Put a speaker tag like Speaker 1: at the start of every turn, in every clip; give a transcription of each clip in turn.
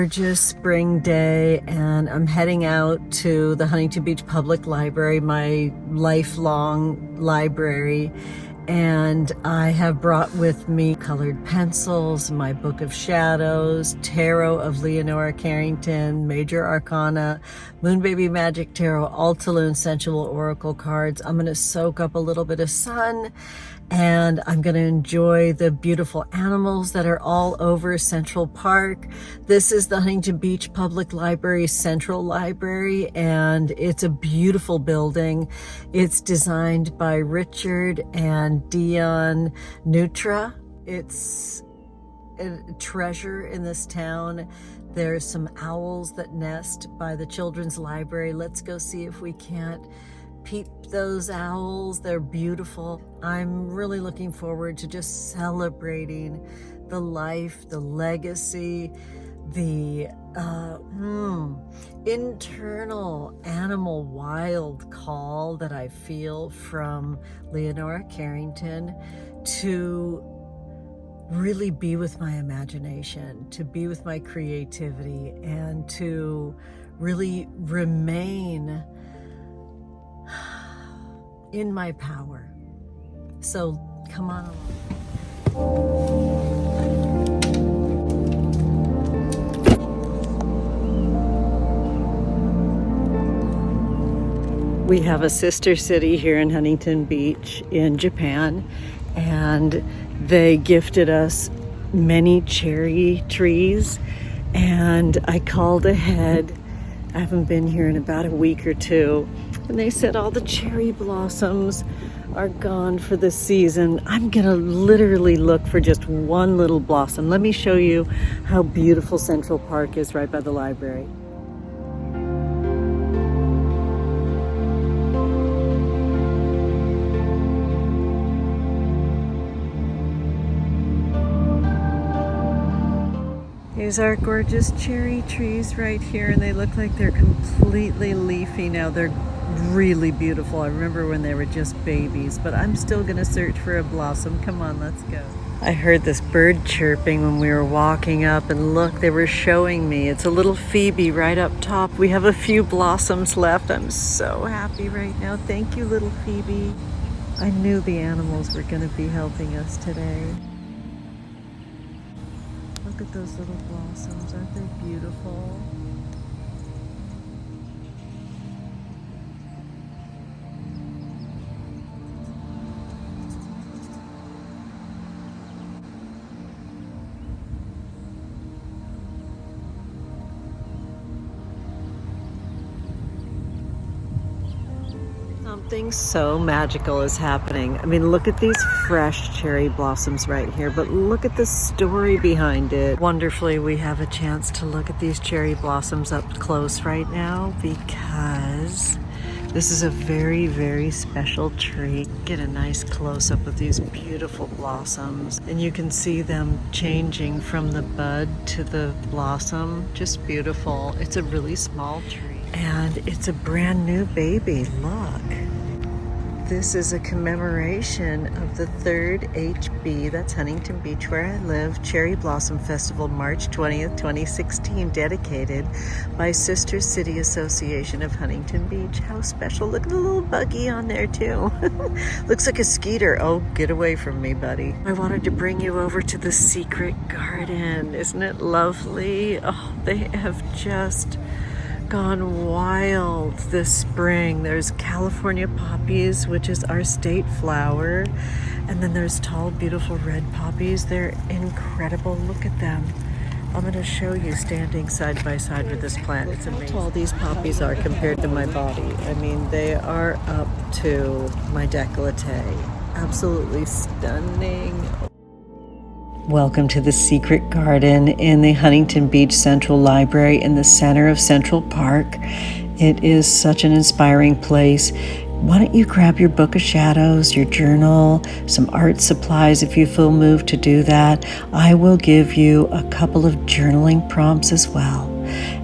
Speaker 1: gorgeous spring day, and I'm heading out to the Huntington Beach Public Library, my lifelong library. And I have brought with me colored pencils, my book of shadows, tarot of Leonora Carrington, major arcana, moon baby magic tarot, Ultaloon sensual oracle cards. I'm going to soak up a little bit of sun, and I'm going to enjoy the beautiful animals that are all over Central Park. This is the Huntington Beach Public Library Central Library, and it's a beautiful building. It's designed by Richard and Dion Neutra. It's a treasure in this town. There's some owls that nest by the children's library. Let's go see if we can't peep those owls. They're beautiful. I'm really looking forward to just celebrating the life, the legacy, the internal animal wild call that I feel from Leonora Carrington to really be with my imagination, to be with my creativity, and to really remain in my power. So come on along. We have a sister city here in Huntington Beach in Japan, and they gifted us many cherry trees, and I called ahead. I haven't been here in about a week or two, and they said all the cherry blossoms are gone for the season. I'm gonna literally look for just one little blossom. Let me show you how beautiful Central Park is right by the library. These are gorgeous cherry trees right here, and they look like they're completely leafy now. They're really beautiful. I remember when they were just babies, but I'm still gonna search for a blossom. Come on, let's go. I heard this bird chirping when we were walking up, and look, they were showing me. It's a little phoebe right up top. We have a few blossoms left. I'm so happy right now. Thank you, little phoebe. I knew the animals were gonna be helping us today. Look at those little blossoms, aren't they beautiful? Something so magical is happening. I mean, look at these fresh cherry blossoms right here, but look at the story behind it. Wonderfully, we have a chance to look at these cherry blossoms up close right now because this is a very, very special tree. Get a nice close-up of these beautiful blossoms, and you can see them changing from the bud to the blossom. Just beautiful. It's a really small tree, and it's a brand new baby. Look. This is a commemoration of the 3rd HB, that's Huntington Beach where I live, Cherry Blossom Festival, March 20th, 2016, dedicated by Sister City Association of Huntington Beach. How special. Look at the little buggy on there too. Looks like a skeeter. Oh, get away from me, buddy. I wanted to bring you over to the secret garden. Isn't it lovely? Oh, they have just gone wild this spring. There's California poppies, which is our state flower, and then there's tall, beautiful red poppies. They're incredible. Look at them. I'm going to show you standing side by side with this plant. It's amazing how tall these poppies are compared to my body. I mean, they are up to my décolleté. Absolutely stunning. Welcome to the secret garden in the Huntington Beach Central Library in the center of Central Park. It is such an inspiring place. Why don't you grab your book of shadows, your journal, some art supplies if you feel moved to do that. I will give you a couple of journaling prompts as well,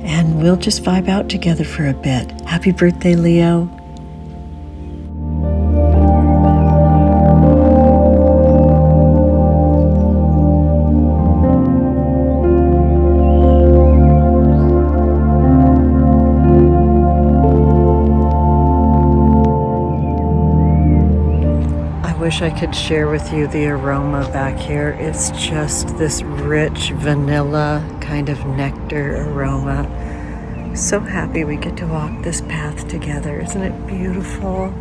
Speaker 1: and we'll just vibe out together for a bit. Happy birthday, Leo. wish I could share with you the aroma back here. It's just this rich vanilla kind of nectar aroma. So happy we get to walk this path together. Isn't it beautiful?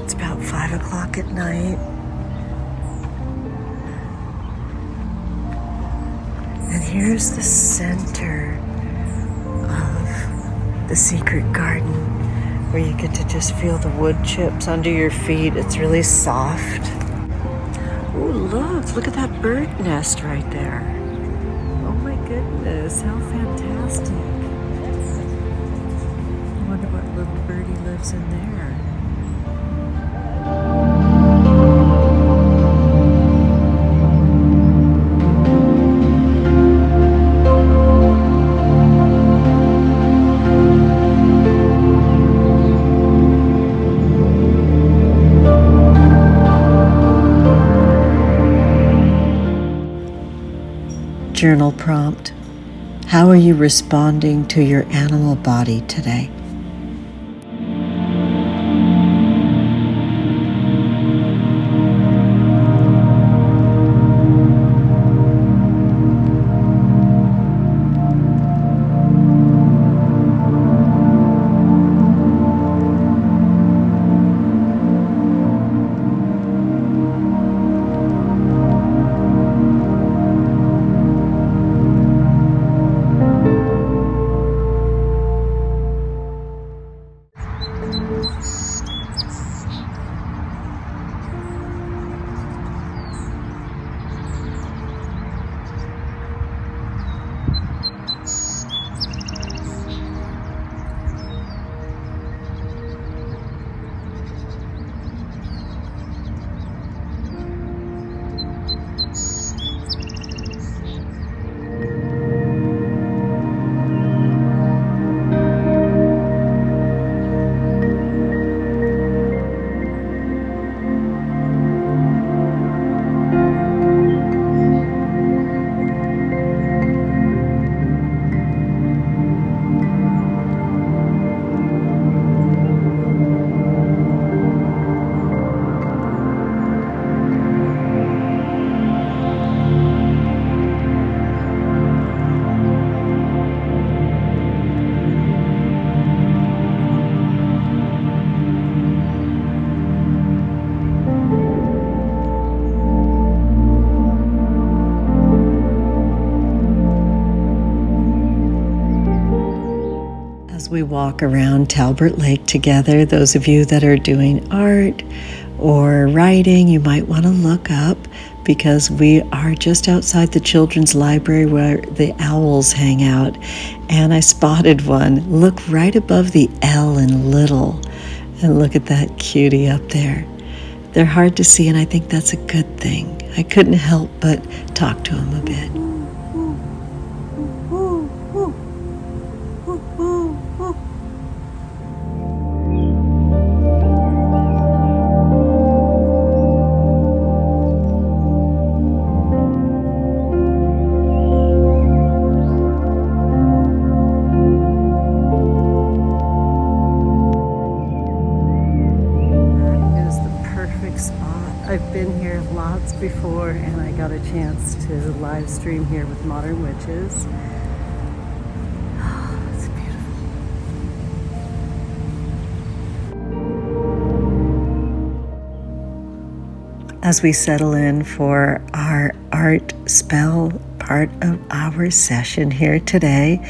Speaker 1: It's about 5 o'clock at night. And here's the center of the secret garden where you get to just feel the wood chips under your feet. It's really soft. Oh, look at that bird nest right there. Oh my goodness, how fantastic. I wonder what little birdie lives in there. Journal prompt. How are you responding to your animal body today? We walk around Talbert Lake together. Those of you that are doing art or writing, you might want to look up because we are just outside the children's library where the owls hang out. And I spotted one. Look right above the L in little and look at that cutie up there. They're hard to see and I think that's a good thing. I couldn't help but talk to them a bit. I've been here lots before and I got a chance to live stream here with Modern Witches. Oh, it's beautiful. As we settle in for our art spell part of our session here today,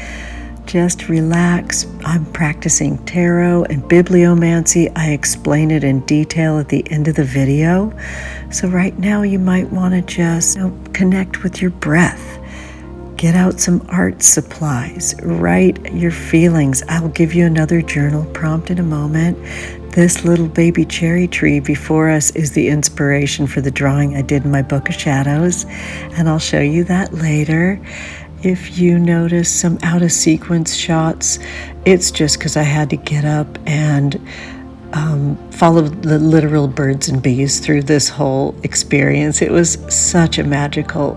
Speaker 1: just relax. I'm practicing tarot and bibliomancy. I explain it in detail at the end of the video. So right now you might want to just connect with your breath. Get out some art supplies. Write your feelings. I'll give you another journal prompt in a moment. This little baby cherry tree before us is the inspiration for the drawing I did in my book of shadows, and I'll show you that later. If you notice some out of sequence shots, it's just because I had to get up and follow the literal birds and bees through this whole experience. It was such a magical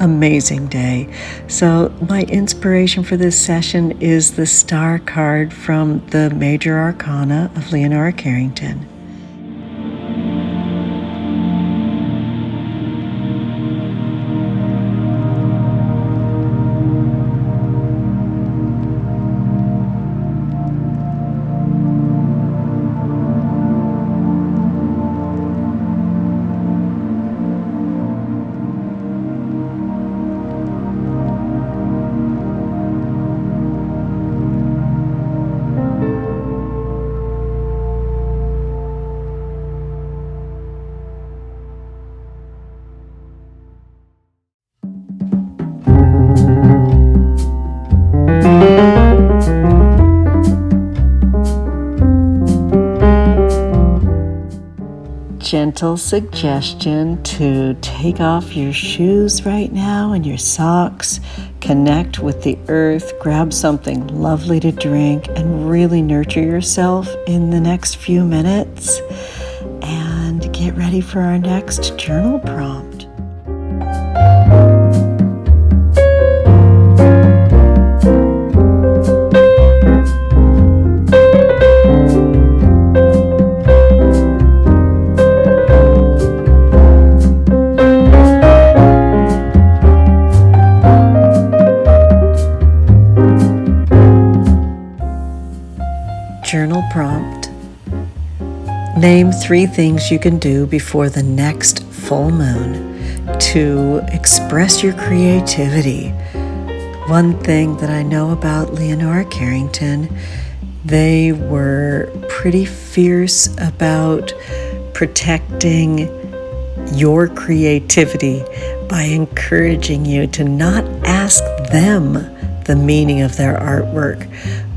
Speaker 1: amazing day. So my inspiration for this session is the star card from the Major Arcana of Leonora Carrington. Gentle suggestion to take off your shoes right now and your socks, connect with the earth, grab something lovely to drink, and really nurture yourself in the next few minutes. And get ready for our next journal prompt. Journal prompt. Name 3 things you can do before the next full moon to express your creativity. One thing that I know about Leonora Carrington, they were pretty fierce about protecting your creativity by encouraging you to not ask them the meaning of their artwork,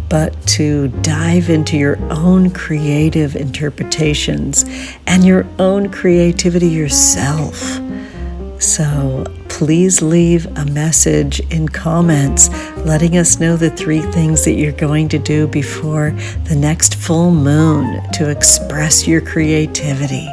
Speaker 1: but to dive into your own creative interpretations and your own creativity yourself. So please leave a message in comments letting us know the 3 things that you're going to do before the next full moon to express your creativity.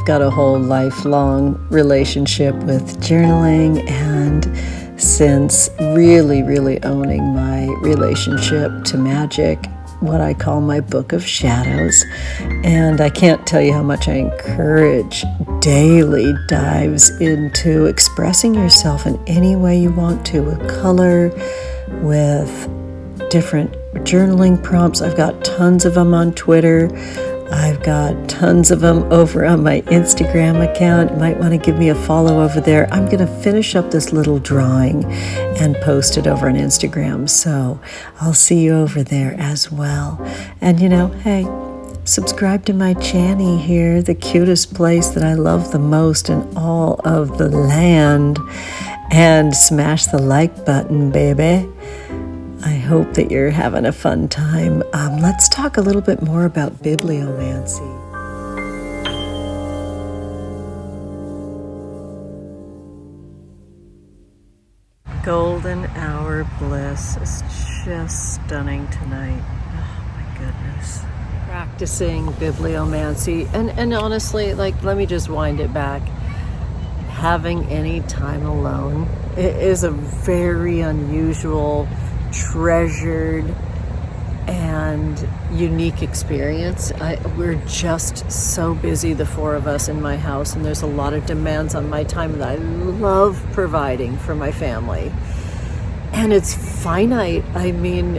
Speaker 1: Got a whole lifelong relationship with journaling, and since really owning my relationship to Magick, what I call my book of shadows. And I can't tell you how much I encourage daily dives into expressing yourself in any way you want to, with color, with different journaling prompts. I've got tons of them on Twitter. I've got tons of them over on my Instagram account. You might want to give me a follow over there. I'm going to finish up this little drawing and post it over on Instagram. So I'll see you over there as well. And hey, subscribe to my channel here, the cutest place that I love the most in all of the land. And smash the like button, baby. I hope that you're having a fun time. Let's talk a little bit more about bibliomancy. Golden hour bliss is just stunning tonight. Oh my goodness. Practicing bibliomancy. And honestly, let me just wind it back. having any time alone. It is a very unusual, treasured, and unique experience. We're just so busy, the four of us in my house, and there's a lot of demands on my time that I love providing for my family. And it's finite. I mean,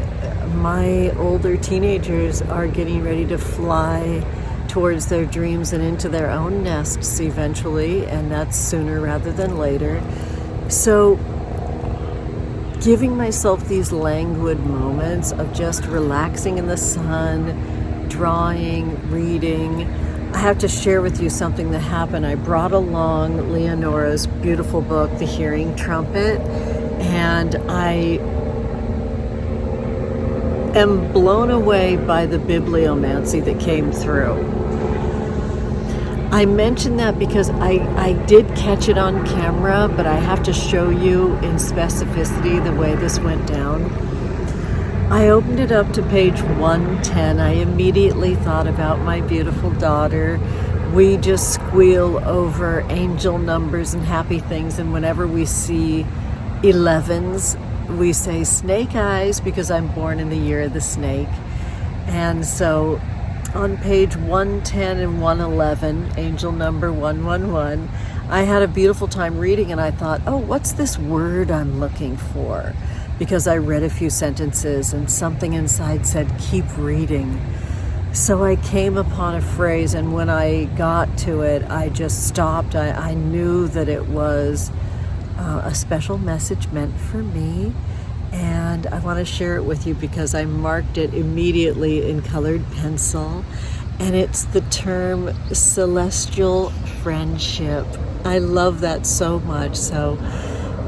Speaker 1: my older teenagers are getting ready to fly towards their dreams and into their own nests eventually, and that's sooner rather than later. So giving myself these languid moments of just relaxing in the sun, drawing, reading. I have to share with you something that happened. I brought along Leonora's beautiful book, The Hearing Trumpet, and I am blown away by the bibliomancy that came through. I mention that because I did catch it on camera, but I have to show you in specificity the way this went down. I opened it up to page 110. I immediately thought about my beautiful daughter. We just squeal over angel numbers and happy things, and whenever we see 11s, we say snake eyes because I'm born in the year of the snake. And so on page 110 and 111, angel number 111, I had a beautiful time reading, and I thought, oh, what's this word I'm looking for? Because I read a few sentences and something inside said, keep reading. So I came upon a phrase, and when I got to it, I just stopped. I knew that it was a special message meant for me. And I want to share it with you because I marked it immediately in colored pencil. And it's the term celestial friendship. I love that so much. So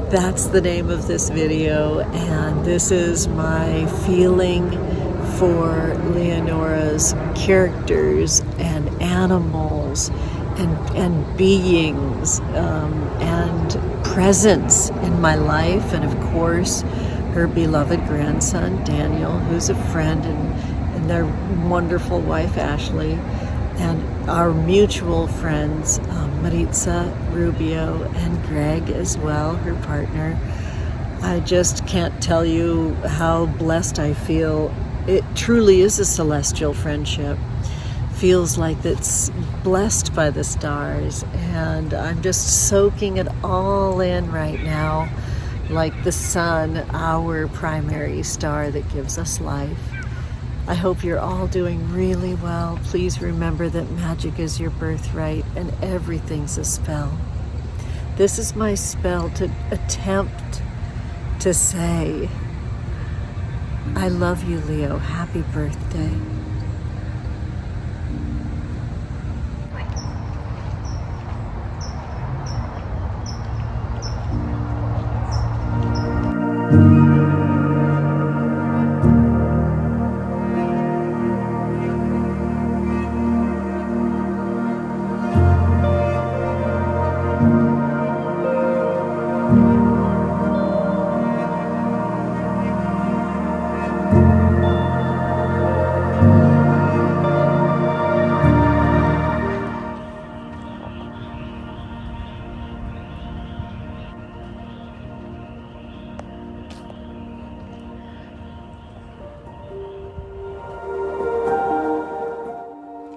Speaker 1: that's the name of this video. And this is my feeling for Leonora's characters and animals and beings and presence in my life. And of course, her beloved grandson, Daniel, who's a friend, and their wonderful wife, Ashley, and our mutual friends, Maritza Rubio and Greg as well, her partner. I just can't tell you how blessed I feel. It truly is a celestial friendship. Feels like it's blessed by the stars, and I'm just soaking it all in right now. Like the sun, our primary star that gives us life. I hope you're all doing really well. Please remember that magic is your birthright and everything's a spell. This is my spell to attempt to say, I love you, Leo. Happy birthday.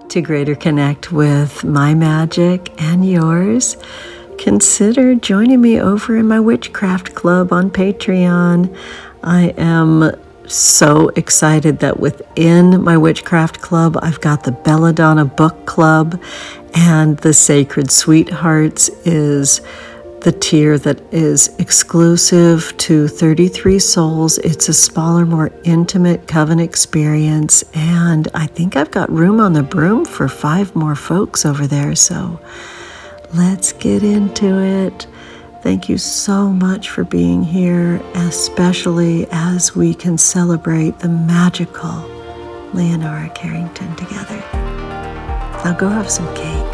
Speaker 1: To greater connect with my magic and yours, consider joining me over in my witchcraft club on Patreon. I am so excited that within my witchcraft club, I've got the Belladonna book club, and the Sacred Sweethearts is the tier that is exclusive to 33 souls. It's a smaller, more intimate coven experience, and I think I've got room on the broom for 5 more folks over there, so let's get into it. Thank you so much for being here, especially as we can celebrate the magical Leonora Carrington together. Now go have some cake.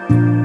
Speaker 1: you.